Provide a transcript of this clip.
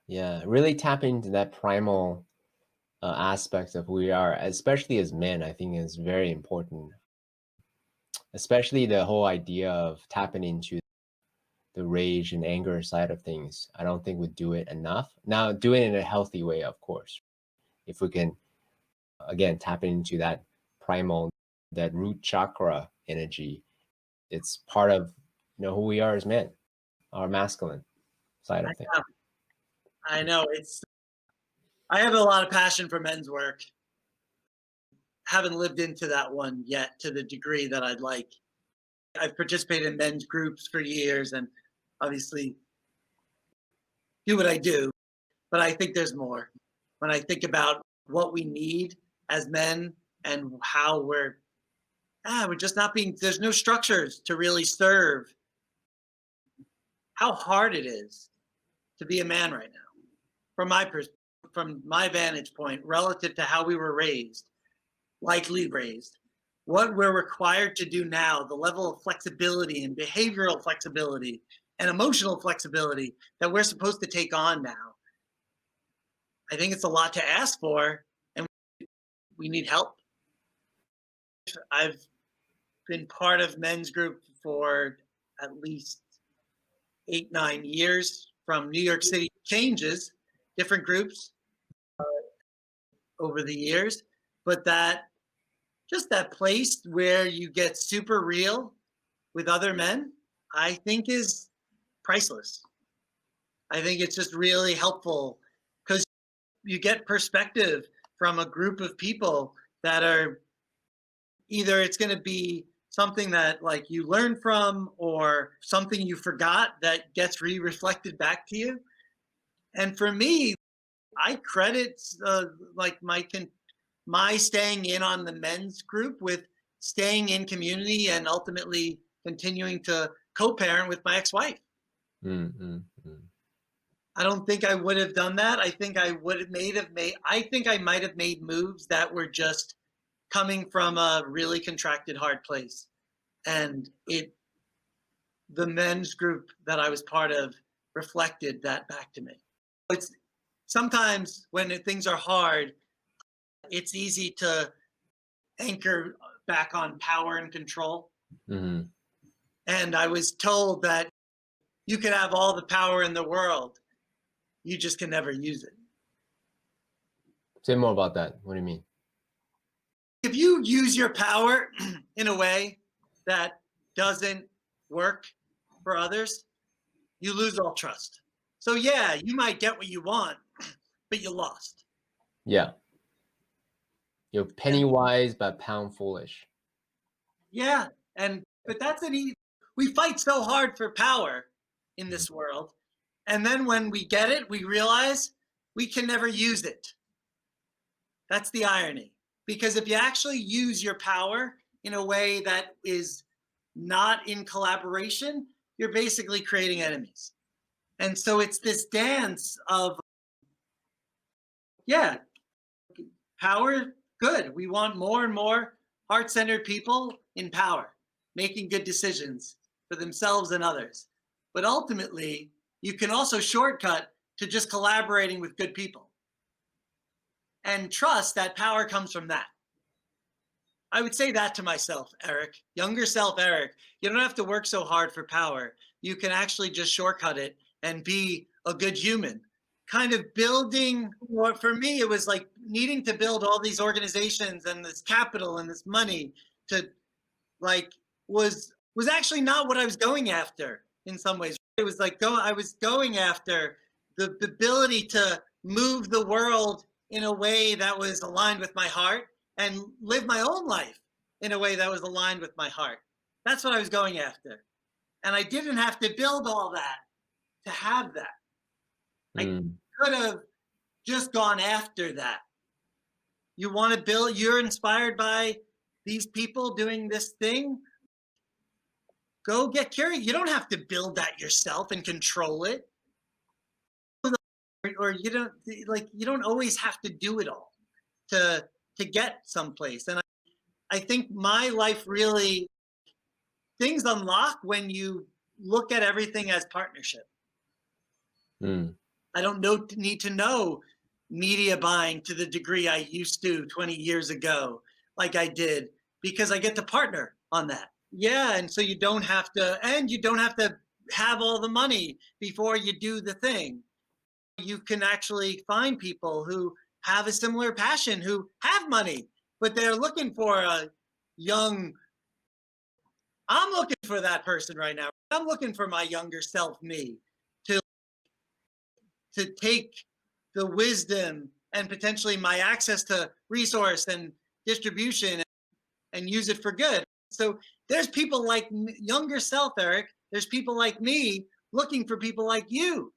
Yeah, really tap into that primal aspect of who we are, especially as men. I think is very important, especially the whole idea of tapping into the rage and anger side of things. I don't think we do it enough. Now, do it in a healthy way, of course. If we can, again, tap into that primal, that root chakra energy, it's part of who we are as men, our masculine side I of things. know. I know. I have a lot of passion for men's work. Haven't lived into that one yet to the degree that I'd like. I've participated in men's groups for years and obviously do what I do, but I think there's more. When I think about what we need as men and how we're just not being, there's no structures to really serve how hard it is to be a man right now. From my vantage point, relative to how we were raised, likely raised, what we're required to do now, the level of flexibility and behavioral flexibility and emotional flexibility that we're supposed to take on now. I think it's a lot to ask for, and we need help. I've been part of men's group for at least 8, 9 years from New York City changes, different groups over the years, but that place where you get super real with other men, I think is priceless. I think it's just really helpful because you get perspective from a group of people that are either it's going to be something that like you learn from or something you forgot that gets reflected back to you. And for me, I credit like my staying in on the men's group with staying in community and ultimately continuing to co-parent with my ex-wife. Mm, mm, mm. I don't think I would have done that. I think I would have I think I might have made moves that were just coming from a really contracted, hard place. And the men's group that I was part of reflected that back to me. It's sometimes when things are hard, it's easy to anchor back on power and control. Mhm. And I was told that you can have all the power in the world, you just can never use it. Say more about that. What do you mean? If you use your power in a way that doesn't work for others, you lose all trust. So, yeah, you might get what you want, but you lost. Yeah. You're penny And wise but pound foolish. yeah, but we fight so hard for power in Mhm. this world. And then when we get it, we realize we can never use it. That's the irony. Because if you actually use your power in a way that is not in collaboration, you're basically creating enemies. And so it's this dance of, yeah, power, good. We want more and more heart centered people in power, making good decisions for themselves and others. But ultimately, you can also shortcut to just collaborating with good people and trust that power comes from that. I would say that to myself, Eric, younger self, Eric. You don't have to work so hard for power. You can actually just shortcut it and be a good human. Kind of building, or for me, it was like needing to build all these organizations and this capital and this money to like was actually not what I was going after in some ways. It was like I was going after the ability to move the world in a way that was aligned with my heart and live my own life in a way that was aligned with my heart. That's what I was going after. And I didn't have to build all that to have that. I Mm. could have just gone after that. You want to build, you're inspired by these people doing this thing, go get curious. You don't have to build that yourself and control it. Or you don't always have to do it all to get someplace. And I think my life really things unlock when you look at everything as partnership. Mm. I don't need to know media buying to the degree I used to 20 years ago, like I did, because I get to partner on that. Yeah, and so you don't have to have all the money before you do the thing. You can actually find people who have a similar passion, who have money, but they're looking for a young. I'm looking for that person right now. I'm looking for my younger self, me, to take the wisdom and potentially my access to resource and distribution and use it for good. So there's people like younger self, Eric. There's people like me looking for people like you